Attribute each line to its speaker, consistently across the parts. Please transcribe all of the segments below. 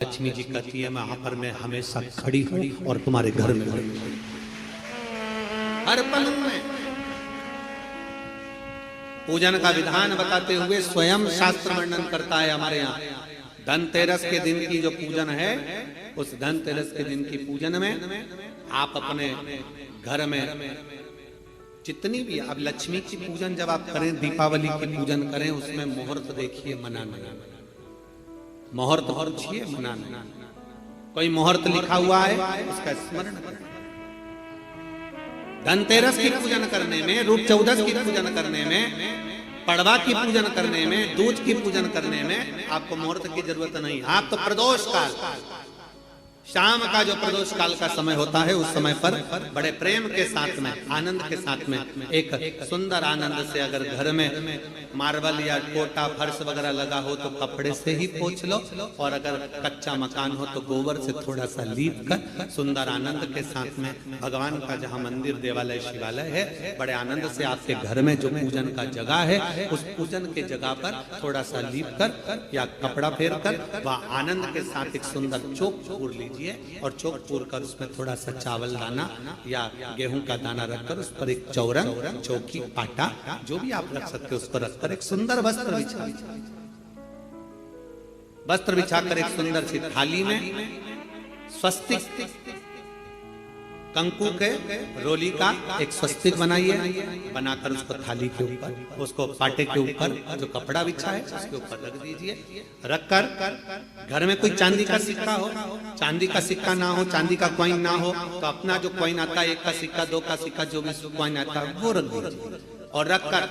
Speaker 1: लक्ष्मी जी कहती है वहां पर मैं हमेशा खड़ी हूं और तुम्हारे घर में हर पल में। पूजन का विधान बताते हुए स्वयं शास्त्र वर्णन करता है हमारे यहाँ। धनतेरस के दिन की जो पूजन है, उस धनतेरस के दिन की पूजन में आप अपने घर में जितनी भी अब लक्ष्मी की पूजन जब आप करें, दीपावली की पूजन करें, उसमें मुहूर्त देखिए, मनाना मुहूर्त पूछिए, मनाना। कोई मुहूर्त लिखा हुआ है उसका स्मरण करें। धनतेरस की पूजन करने में, रूप चौदस की पूजन करने में, पड़वा की पूजन करने में, दूज की पूजन करने में आपको मुहूर्त की जरूरत नहीं। आप तो प्रदोष काल, शाम का जो प्रदोष काल का समय होता है, उस समय पर बड़े प्रेम के साथ में, आनंद के साथ में, एक सुंदर आनंद से अगर घर में मार्बल या कोटा फर्श वगैरह लगा हो तो कपड़े से ही पोंछ लो, और अगर कच्चा मकान हो तो गोबर से थोड़ा सा लीप कर सुंदर आनंद के साथ में, भगवान का जहाँ मंदिर, देवालय, शिवालय है, बड़े आनंद से आपके घर में जो पूजन का जगह है, उस पूजन के जगह पर थोड़ा सा लीप कर या कपड़ा फेर कर वह आनंद के साथ एक सुंदर चौक पूर लीजिए, और चौक पूर कर उसमें थोड़ा सा चावल दाना या गेहूं का दाना रखकर उस पर एक चौरंग, चौकी, पाटा जो भी आप रख सकते हो उस पर रखकर एक सुंदर वस्त्र बिछाकर एक सुंदर सी थाली में स्वस्तिक कंकु के रोली का एक स्वस्तिक बनाइए, बनाकर उसको थाली के ऊपर, उसको पाटे के ऊपर जो कपड़ा बिछा है उसके ऊपर रख दीजिए। रखकर घर में कोई चांदी का सिक्का हो, चांदी का सिक्का ना हो, चांदी का कॉइन ना हो, तो अपना जो कॉइन आता है, 1 का सिक्का, 2 का सिक्का, जो भी कॉइन आता है वो रख दीजिए। और रखकर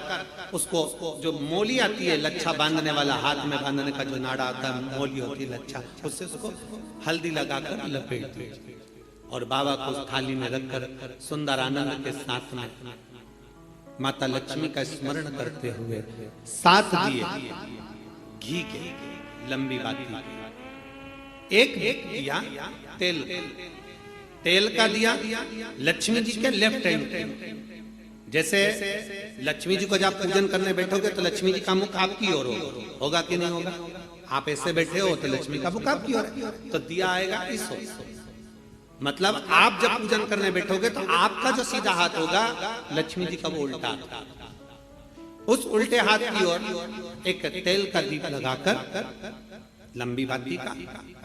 Speaker 1: उसको जो मोली आती है, लच्छा बांधने वाला, हाथ में बांधने का जो नाड़ा आता है, मोली होती है लच्छा, उससे उसको हल्दी लगाकर लपेट दीजिए और बाबा को उस थाली में रखकर सुंदर आनंद के साथ में माता लक्ष्मी का स्मरण करते हुए 7 दिए घी के, लंबी बाती, एक दिया तेल का दिया लक्ष्मी जी के लेफ्ट हैंड। जैसे लक्ष्मी जी को जब पूजन करने बैठोगे तो लक्ष्मी जी का मुख आपकी ओर होगा कि नहीं होगा? आप ऐसे बैठे हो तो लक्ष्मी का मुख आपकी ओर, तो दिया आएगा इस ओर। मतलब आप जब पूजन करने बैठोगे तो आपका जो सीधा हाथ होगा, लक्ष्मी जी का वो उल्टा हाथ। उस उल्टे हाथ की ओर एक तेल का दीप लगाकर लंबी बाती का,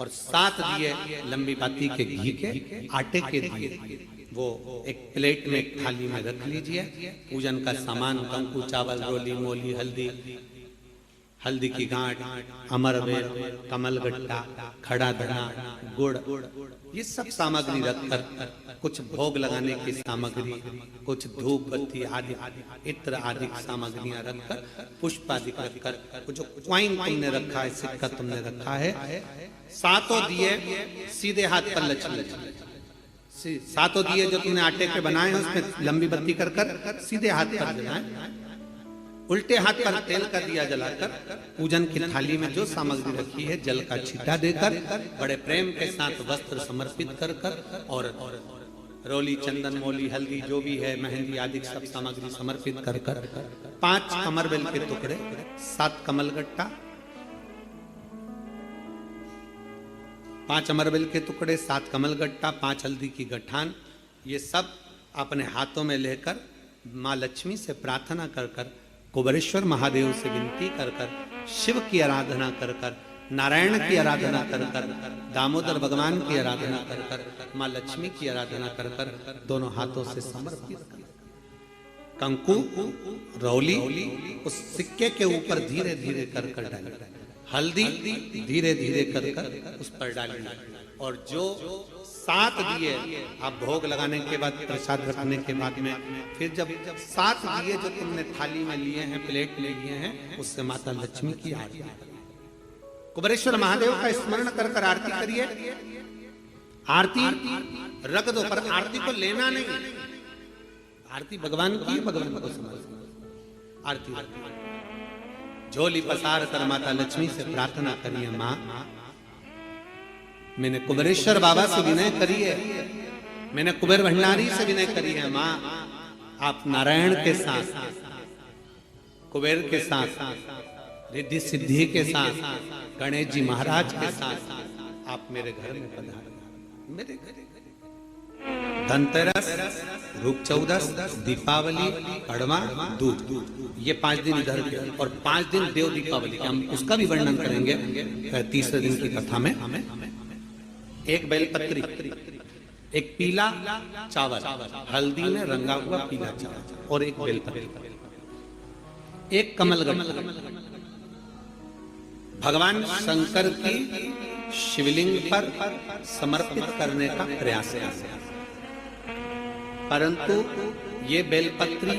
Speaker 1: और 7 दिए लंबी बाती के घी के, आटे के दिए, वो एक प्लेट में, एक थाली में रख लीजिए। पूजन का सामान, कंकु, चावल, रोली, मोली, हल्दी की गांठ, अमरवेल, कमलगट्टा, खड़ा धना, गुड़, ये सब सामग्री रखकर, कुछ भोग लगाने की सामग्री, कुछ धूप बत्ती आदि, इत्र आदि सामग्रियां रखकर, पुष्प आदि रखकर, जो कॉइन तुमने रखा है, सिक्का तुमने रखा है, 7 दिए सीधे हाथ पर लक्ष्मी, 7 दिए जो तुमने आटे के बनाए हैं उसमें लंबी बत्ती कर सीधे हाथ पर जलाएं। उल्टे हाथ पर तेल का दिया जलाकर पूजन की थाली में जो सामग्री रखी है, जल का छींटा देकर, बड़े प्रेम के साथ वस्त्र समर्पित कर और रोली, चंदन, मोली, हल्दी जो भी है, मेहंदी आदि सब सामग्री समर्पित कर 5 कमरबेल के टुकड़े, 7 कमलगट्टा, 5 अमरबेल के टुकड़े, 7 कमलगट्टा, 5 हल्दी की गठान, ये सब अपने हाथों में लेकर माँ लक्ष्मी से प्रार्थना कर कुबेरेश्वर महादेव से विनती कर शिव की आराधना कर नारायण की आराधना कर दामोदर भगवान की आराधना कर माँ लक्ष्मी की आराधना कर दोनों हाथों से समर्पित कर कंकु, रौली उस सिक्के के ऊपर धीरे धीरे कर डाली, हल्दी धीरे धीरे कर उस पर डाली, और जो 7 दिए आप भोग लगाने के बाद, प्रसाद रखने के बाद में, फिर जब 7 दिए जो तुमने थाली में लिए हैं, प्लेट में लिए हैं, उससे माता लक्ष्मी की आरती, कुबेरेश्वर महादेव का स्मरण कर आरती करिए। आरती रख दो, पर आरती को लेना नहीं, आरती भगवान की, भगवान को समझ। आरती झोली पसार कर माता लक्ष्मी से प्रार्थना करिए, माँ मैंने कुबेरेश्वर बाबा से विनय करी है, मैंने कुबेर भंडारी से विनय करी है, माँ आप नारायण के साथ, कुबेर के साथ, रिद्धि सिद्धि के साथ, गणेश जी महाराज के साथ आप मेरे घर में पधारो, मेरे घर। धनतेरस, रूप चौदस, दीपावली, पड़वा, दूज, ये 5 दिन इधर के, और 5 दिन देव दीपावली के, हम उसका भी वर्णन करेंगे तीसरे दिन की कथा में। एक बेलपत्री, एक पीला चावल, हल्दी में रंगा हुआ पीला चावल, और एक बेलपत्री, एक कमलगट्टा, भगवान शंकर की शिवलिंग पर समर्पित करने का प्रयास है। परंतु ये बेलपत्री,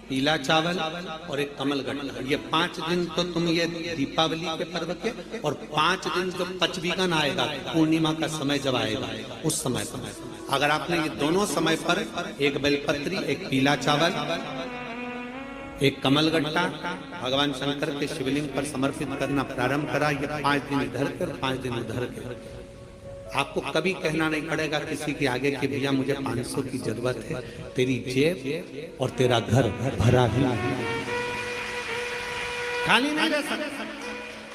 Speaker 1: पीला चावल और एक कमलगट्टा, ये 5 दिन तो तुम ये दीपावली के पर्व के, और 5 दिन जो पचवीगन आएगा, पूर्णिमा का समय जब आएगा, उस समय अगर आपने ये दोनों समय पर एक बेलपत्री, एक पीला चावल, एक कमलगट्टा भगवान शंकर के शिवलिंग पर समर्पित करना प्रारंभ करा, ये 5 दिन इधर के और 5 दिन उधर के, आपको कभी कहना नहीं पड़ेगा किसी के आगे कि भैया मुझे 500 की जरूरत है, तेरी जेब और तेरा घर भरा ही खाली नहीं रह सकता।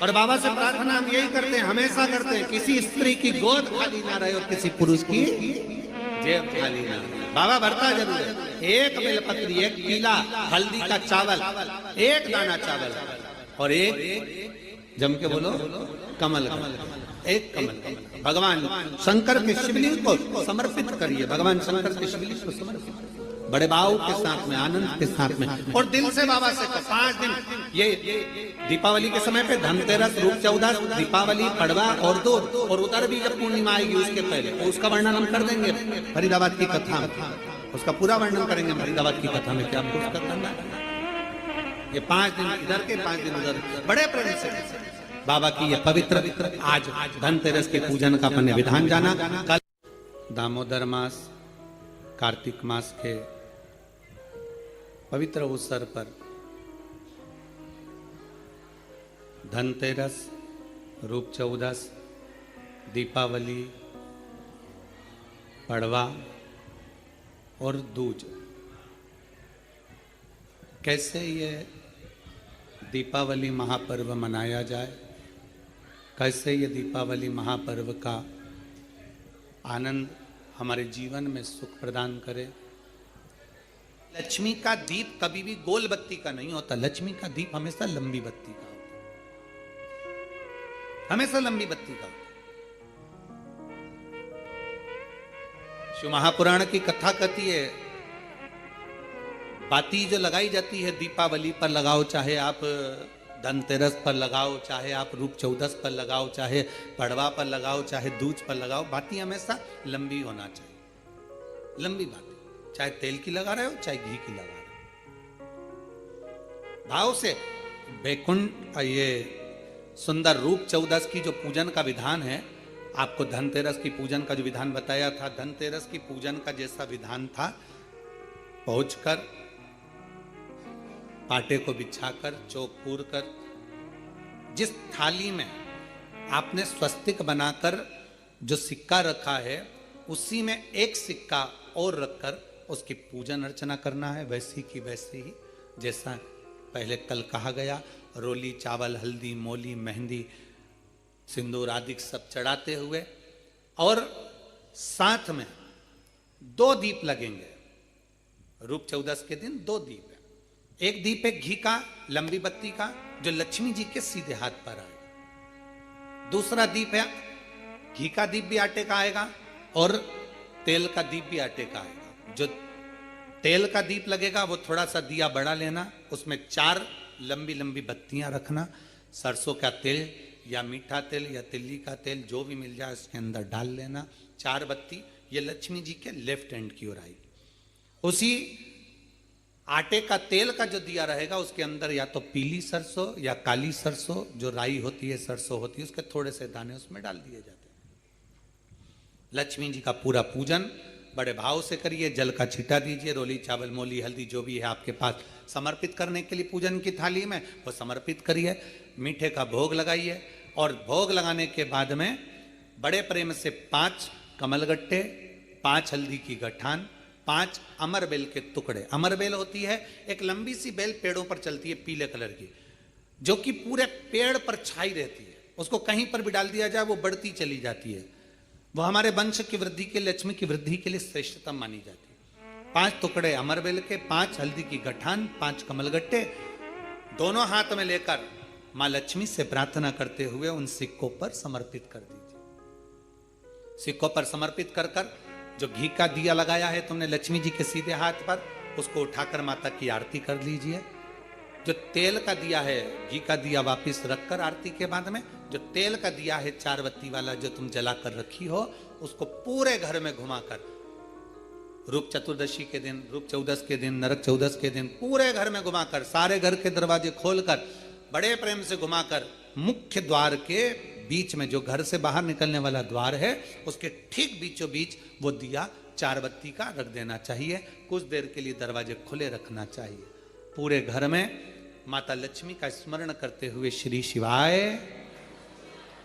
Speaker 1: और बाबा से प्रार्थना हम यही करते हैं, हमेशा करते हैं, किसी स्त्री की गोद खाली ना रहे और किसी पुरुष की जेब खाली ना रहे। बाबा भरता जरूर है। एक बेलपत्री, एक पीला हल्दी का चावल, एक दाना चावल, और एक जम के बोलो कमल, एक कमल भगवान शंकर के शिवलिंग को समर्पित करिए। भगवान शंकर के शिवलिंग को समर्पित बड़े भाव के साथ में, आनंद के साथ में, और दिल से बाबा से 5 दिन ये दीपावली के समय पे, धनतेरस, रूप चौदस, दीपावली, पड़वा और दूज, और उधर भी जब पूर्णिमा आएगी उसके पहले, तो उसका वर्णन हम कर देंगे फरीदाबाद की कथा में, उसका पूरा वर्णन करेंगे फरीदाबाद की कथा में, क्या आपको उसका करना है। ये 5 दिन इधर के, 5 दिन उधर, बड़े प्रेम से बाबा की ये पवित्र आज धनतेरस के पूजन का अपने विधान जाना। कल दामोदर मास, कार्तिक मास के पवित्र अवसर पर धनतेरस, रूप चौदस, दीपावली, पड़वा और दूज, कैसे ये दीपावली महापर्व मनाया जाए, कैसे ये दीपावली महापर्व का आनंद हमारे जीवन में सुख प्रदान करे। लक्ष्मी का दीप कभी भी गोल बत्ती का नहीं होता, लक्ष्मी का दीप हमेशा लंबी बत्ती का होता, हमेशा लंबी बत्ती का होता। शिव महापुराण की कथा कहती है, बाती जो लगाई जाती है दीपावली पर लगाओ, चाहे आप धनतेरस पर लगाओ, चाहे आप रूप चौदस पर लगाओ, चाहे पड़वा पर लगाओ, चाहे दूज पर लगाओ, बाती हमेशा लंबी होना चाहिए, लंबी बाती, चाहे तेल की लगा रहे हो चाहे घी की लगा रहे हो, भाव से। वैकुंठ ये सुंदर रूप चौदस की जो पूजन का विधान है, आपको धनतेरस की पूजन का जो विधान बताया था, धनतेरस की पूजन का जैसा विधान था, पहुंचकर पाटे को बिछाकर, चौक पूर कर, जिस थाली में आपने स्वस्तिक बनाकर जो सिक्का रखा है, उसी में एक सिक्का और रखकर उसकी पूजन अर्चना करना है, वैसी की वैसी ही जैसा पहले कल कहा गया। रोली, चावल, हल्दी, मोली, मेहंदी, सिंदूर आदि सब चढ़ाते हुए, और साथ में 2 दीप लगेंगे। रूप चौदस के दिन 2 दीप है, एक दीप है घी का, लंबी बत्ती का, जो लक्ष्मी जी के सीधे हाथ पर आएगा। दूसरा दीप है घी का दीप भी आटे का आएगा, और तेल का दीप भी आटे का आएगा। जो तेल का दीप लगेगा वो थोड़ा सा दिया बड़ा लेना, उसमें 4 लंबी लंबी बत्तियां रखना, सरसों का तेल या मीठा तेल या तिल्ली का तेल जो भी मिल जाए उसके अंदर डाल लेना। 4 बत्ती ये लक्ष्मी जी के लेफ्ट हैंड की ओर आएगी। उसी आटे का तेल का जो दिया रहेगा उसके अंदर या तो पीली सरसों या काली सरसों, जो राई होती है, सरसों होती है, उसके थोड़े से दाने उसमें डाल दिए जाते हैं। लक्ष्मी जी का पूरा पूजन बड़े भाव से करिए, जल का छींटा दीजिए, रोली, चावल, मोली, हल्दी जो भी है आपके पास समर्पित करने के लिए पूजन की थाली में, वो समर्पित करिए। मीठे का भोग लगाइए, और भोग लगाने के बाद में बड़े प्रेम से 5 कमलगट्टे, 5 हल्दी की गठान, 5 अमर बेल के टुकड़े। अमर बेल होती है एक लंबी सी बेल, पेड़ों पर चलती है, पीले कलर की, जो कि पूरे पेड़ पर छाई रहती है। उसको कहीं पर भी डाल दिया जाए वो बढ़ती चली जाती है। वो हमारे वंश की वृद्धि के, लक्ष्मी की वृद्धि के लिए श्रेष्ठतम मानी जाती है। 5 टुकड़े अमरबेल के, 5 हल्दी की गठान, 5 कमलगट्टे दोनों हाथ में लेकर मां लक्ष्मी से प्रार्थना करते हुए उन सिक्कों पर समर्पित कर दीजिए। सिक्कों पर समर्पित कर कर जो घी का दिया लगाया है तुमने लक्ष्मी जी के सीधे हाथ पर, उसको उठाकर माता की आरती कर लीजिए। जो तेल का दिया है, घी का दिया वापिस रखकर आरती के बाद में जो तेल का दिया है 4 बत्ती वाला जो तुम जला कर रखी हो, उसको पूरे घर में घुमाकर रूप चतुर्दशी के दिन, रूप चौदस के दिन, नरक चौदस के दिन पूरे घर में घुमाकर, सारे घर के दरवाजे खोलकर बड़े प्रेम से घुमाकर मुख्य द्वार के बीच में, जो घर से बाहर निकलने वाला द्वार है उसके ठीक बीचों बीच वो दिया 4 बत्ती का रख देना चाहिए। कुछ देर के लिए दरवाजे खुले रखना चाहिए। पूरे घर में माता लक्ष्मी का स्मरण करते हुए श्री शिवाय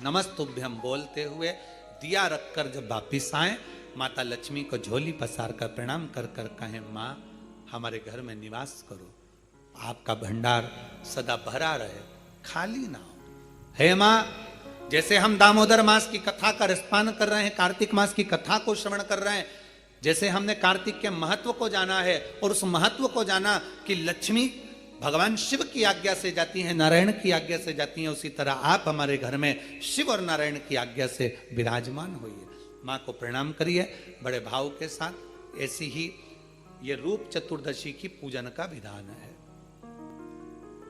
Speaker 1: नमस्तुभ्यम बोलते हुए दिया रखकर जब वापिस आए, माता लक्ष्मी को झोली पसार कर प्रणाम कर कर कहें, माँ हमारे घर में निवास करो, आपका भंडार सदा भरा रहे, खाली ना हो। हे माँ, जैसे हम दामोदर मास की कथा का रसपान कर रहे हैं, कार्तिक मास की कथा को श्रवण कर रहे हैं, जैसे हमने कार्तिक के महत्व को जाना है और उस महत्व को जाना कि लक्ष्मी भगवान शिव की आज्ञा से जाती हैं, नारायण की आज्ञा से जाती हैं, उसी तरह आप हमारे घर में शिव और नारायण की आज्ञा से विराजमान होइए। माँ को प्रणाम करिए बड़े भाव के साथ। ऐसी ही ये रूप चतुर्दशी की पूजन का विधान है।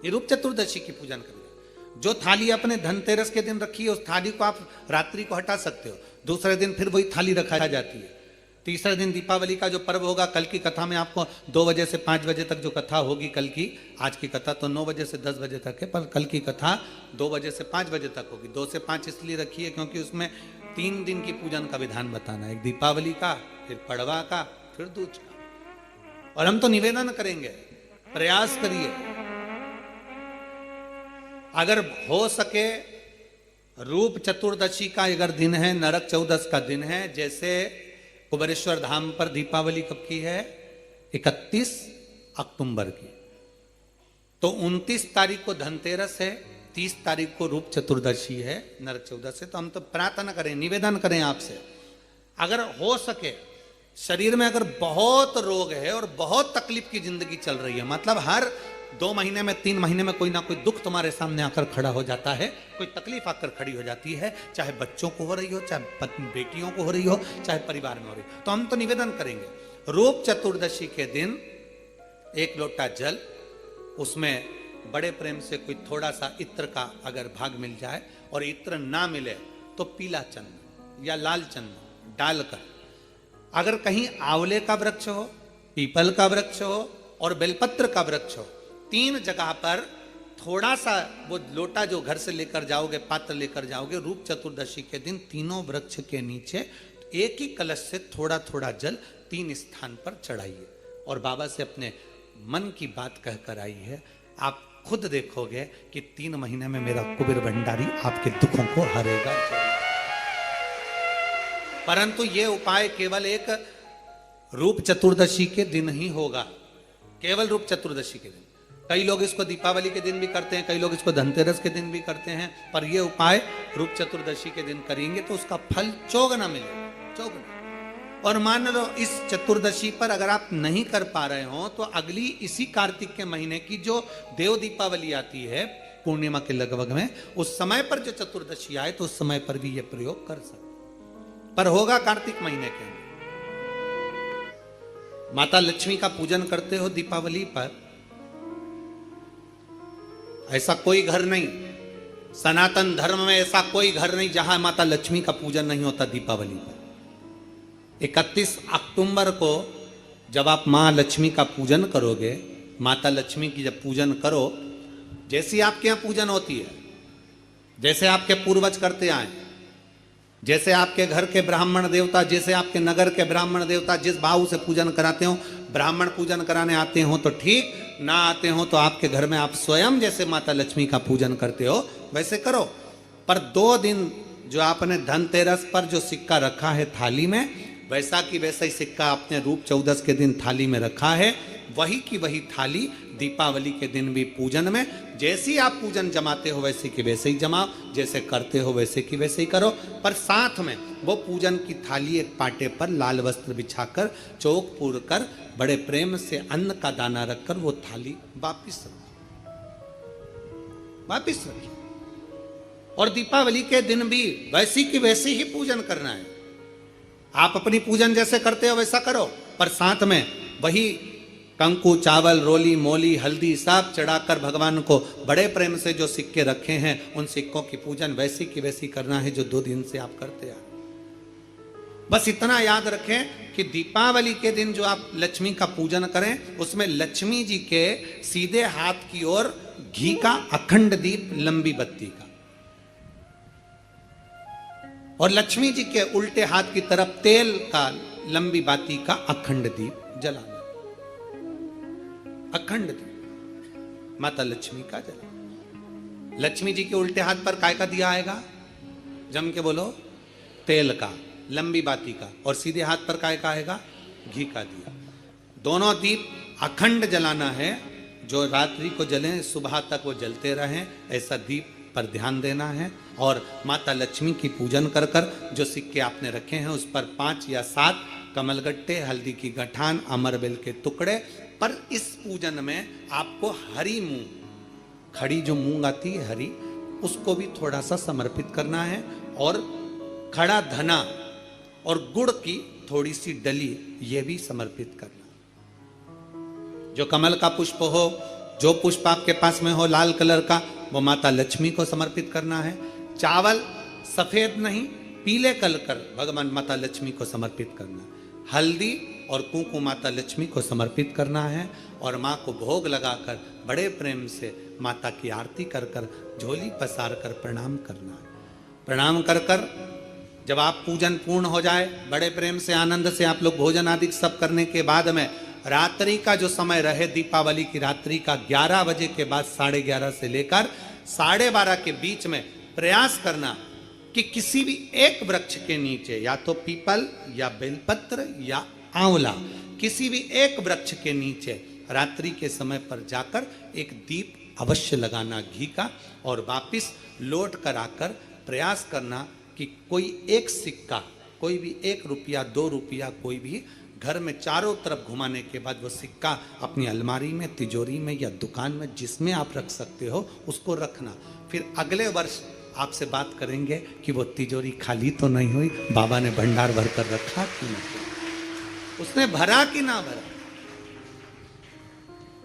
Speaker 1: ये रूप चतुर्दशी की पूजन का विधान, जो थाली अपने धनतेरस के दिन रखी है उस थाली को आप रात्रि को हटा सकते हो, दूसरे दिन फिर वही थाली रखा जाती है। तीसरे दिन दीपावली का जो पर्व होगा, कल की कथा में आपको 2 बजे से 5 बजे तक जो कथा होगी कल की, आज की कथा तो 9 बजे से 10 बजे तक है, पर कल की कथा 2 बजे से 5 बजे तक होगी। 2 से 5 इसलिए रखी है क्योंकि उसमें 3 दिन की पूजन का विधान बताना है, एक दीपावली का, फिर पड़वा का, फिर दूज का। और हम तो निवेदन करेंगे, प्रयास करिए अगर हो सके रूप चतुर्दशी का अगर दिन है, नरक चौदस का दिन है, जैसे कुबेरेश्वर धाम पर दीपावली कब की है, 31 अक्टूबर की, तो 29 तारीख को धनतेरस है, 30 तारीख को रूप चतुर्दशी है, नरक चौदस है। तो हम तो प्रार्थना करें, निवेदन करें आपसे, अगर हो सके शरीर में अगर बहुत रोग है और बहुत तकलीफ की जिंदगी चल रही है, मतलब हर 2 महीने में 3 महीने में कोई ना कोई दुख तुम्हारे सामने आकर खड़ा हो जाता है, कोई तकलीफ आकर खड़ी हो जाती है, चाहे बच्चों को हो रही हो, चाहे बेटियों को हो रही हो, चाहे परिवार में हो रही हो, तो हम तो निवेदन करेंगे रूप चतुर्दशी के दिन 1 लोटा जल, उसमें बड़े प्रेम से कोई थोड़ा सा इत्र का अगर भाग मिल जाए, और इत्र ना मिले तो पीला चंदन या लाल चंदन डालकर, अगर कहीं आंवले का वृक्ष हो, पीपल का वृक्ष हो और बेलपत्र का वृक्ष हो, 3 जगह पर थोड़ा सा वो लोटा जो घर से लेकर जाओगे, पात्र लेकर जाओगे, रूप चतुर्दशी के दिन तीनों वृक्ष के नीचे एक ही कलश से थोड़ा थोड़ा जल 3 स्थान पर चढ़ाइए और बाबा से अपने मन की बात कहकर आई है। आप खुद देखोगे कि 3 महीने में मेरा कुबेर भंडारी आपके दुखों को हरेगा। परंतु ये उपाय केवल एक रूप चतुर्दशी के दिन ही होगा, केवल रूप चतुर्दशी के दिन। कई लोग इसको दीपावली के दिन भी करते हैं, कई लोग इसको धनतेरस के दिन भी करते हैं, पर यह उपाय रूप चतुर्दशी के दिन करेंगे तो उसका फल चौगुना मिलेगा, चौगुना। और मान लो इस चतुर्दशी पर अगर आप नहीं कर पा रहे हो तो अगली इसी कार्तिक के महीने की जो देव दीपावली आती है पूर्णिमा के लगभग में, उस समय पर जो चतुर्दशी आए तो उस समय पर भी यह प्रयोग कर सकते, पर होगा कार्तिक महीने के अंदर। माता लक्ष्मी का पूजन करते हो दीपावली पर, ऐसा कोई घर नहीं, सनातन धर्म में ऐसा कोई घर नहीं जहां माता लक्ष्मी का पूजन नहीं होता दीपावली पर। 31 अक्टूबर को जब आप मां लक्ष्मी का पूजन करोगे, माता लक्ष्मी की जब पूजन करो, जैसी आपके यहां पूजन होती है, जैसे आपके पूर्वज करते आए, जैसे आपके घर के ब्राह्मण देवता, जैसे आपके नगर के ब्राह्मण देवता जिस भाव से पूजन कराते हो, ब्राह्मण पूजन कराने आते हो तो ठीक, ना आते हो तो आपके घर में आप स्वयं जैसे माता लक्ष्मी का पूजन करते हो वैसे करो। पर 2 दिन जो आपने धनतेरस पर जो सिक्का रखा है थाली में, वैसा की वैसा ही सिक्का आपने रूप चौदस के दिन थाली में रखा है, वही की वही थाली दीपावली के दिन भी पूजन में जैसी आप पूजन जमाते हो वैसे की वैसे ही जमाओ, जैसे करते हो वैसे की वैसे ही करो, पर साथ में वो पूजन की थाली एक पाटे पर लाल वस्त्र बिछाकर चौक पूर कर बड़े प्रेम से अन्न का दाना रखकर वो थाली वापिस रखी। और दीपावली के दिन भी वैसी की वैसी ही पूजन करना है। आप अपनी पूजन जैसे करते हो वैसा करो, पर साथ में वही कंकु, चावल, रोली, मोली, हल्दी सब चढ़ाकर भगवान को बड़े प्रेम से जो सिक्के रखे हैं उन सिक्कों की पूजन वैसी की वैसी करना है जो 2 दिन से आप करते आ। बस इतना याद रखें कि दीपावली के दिन जो आप लक्ष्मी का पूजन करें उसमें लक्ष्मी जी के सीधे हाथ की ओर घी का अखंड दीप लंबी बत्ती का, और लक्ष्मी जी के उल्टे हाथ की तरफ तेल का लंबी बाती का अखंड दीप जलाना। अखंड दीप माता लक्ष्मी का जला। लक्ष्मी जी के उल्टे हाथ पर काय का दिया आएगा? जम के बोलो, तेल का लंबी बाती का, और सीधे हाथ पर काय का आएगा? घी का दिया। दोनों दीप अखंड जलाना है, जो रात्रि को जलें सुबह तक वो जलते रहें, ऐसा दीप पर ध्यान देना है। और माता लक्ष्मी की पूजन कर कर जो सिक्के आपने रखे हैं उस पर 5 या 7 कमलगट्टे, हल्दी की गठान, अमरबेल के टुकड़े। पर इस पूजन में आपको हरी मूंग, खड़ी जो मूंग आती है हरी, उसको भी थोड़ा सा समर्पित करना है, और खड़ा धना और गुड़ की थोड़ी सी डली ये भी समर्पित करना। जो कमल का पुष्प हो, जो पुष्प आपके पास में हो लाल कलर का, वो माता लक्ष्मी को समर्पित करना है। चावल सफेद नहीं, पीले कलर कर भगवान माता लक्ष्मी को समर्पित करना है। हल्दी और कुंकु माता लक्ष्मी को समर्पित करना है, और माँ को भोग लगाकर बड़े प्रेम से माता की आरती कर कर झोली पसार कर प्रणाम करना है। प्रणाम कर कर जब आप पूजन पूर्ण हो जाए, बड़े प्रेम से आनंद से आप लोग भोजन आदि सब करने के बाद में रात्रि का जो समय रहे, दीपावली की रात्रि का 11 बजे के बाद 11:30 से लेकर 12:30 के बीच में प्रयास करना कि किसी भी एक वृक्ष के नीचे, या तो पीपल या बेलपत्र या आंवला, किसी भी एक वृक्ष के नीचे रात्रि के समय पर जाकर एक दीप अवश्य लगाना घी का, और वापिस लौट कर आकर प्रयास करना कि कोई एक सिक्का, कोई भी 1 रुपया 2 रुपया, कोई भी घर में चारों तरफ घुमाने के बाद वो सिक्का अपनी अलमारी में, तिजोरी में या दुकान में जिसमें आप रख सकते हो उसको रखना। फिर अगले वर्ष आपसे बात करेंगे कि वो तिजोरी खाली तो नहीं हुई, बाबा ने भंडार भर कर रखा कि नहीं, उसने भरा कि ना भरा।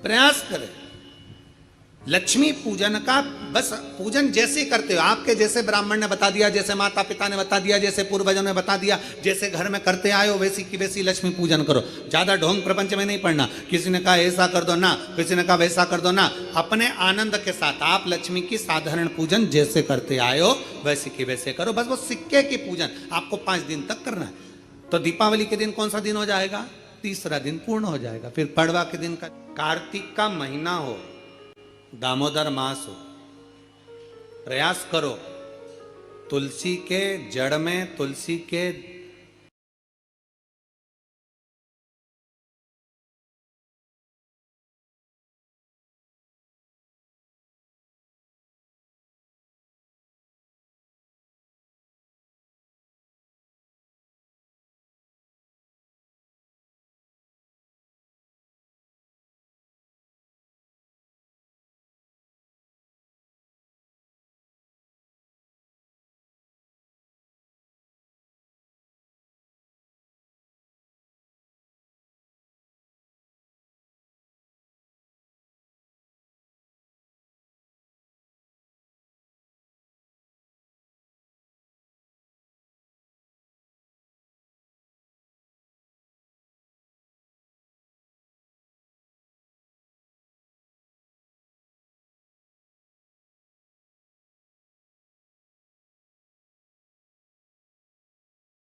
Speaker 1: प्रयास करें। लक्ष्मी पूजन का बस पूजन जैसे करते हो, आपके जैसे ब्राह्मण ने बता दिया, जैसे माता पिता ने बता दिया, जैसे पूर्वजों ने बता दिया, जैसे घर में करते आए हो वैसी की वैसी लक्ष्मी पूजन करो। ज्यादा ढोंग प्रपंच में नहीं पड़ना, किसी ने कहा ऐसा कर दो ना, किसी ने कहा वैसा कर दो ना। अपने आनंद के साथ आप लक्ष्मी की साधारण पूजन जैसे करते आए हो वैसे की वैसे करो। बस वो सिक्के की पूजन आपको 5 दिन तक करना है। तो दीपावली के दिन कौन सा दिन हो जाएगा? 3रा दिन पूर्ण हो जाएगा। फिर पड़वा के दिन का, कार्तिक का महीना हो, दामोदर मास हो, प्रयास करो तुलसी के जड़ में, तुलसी के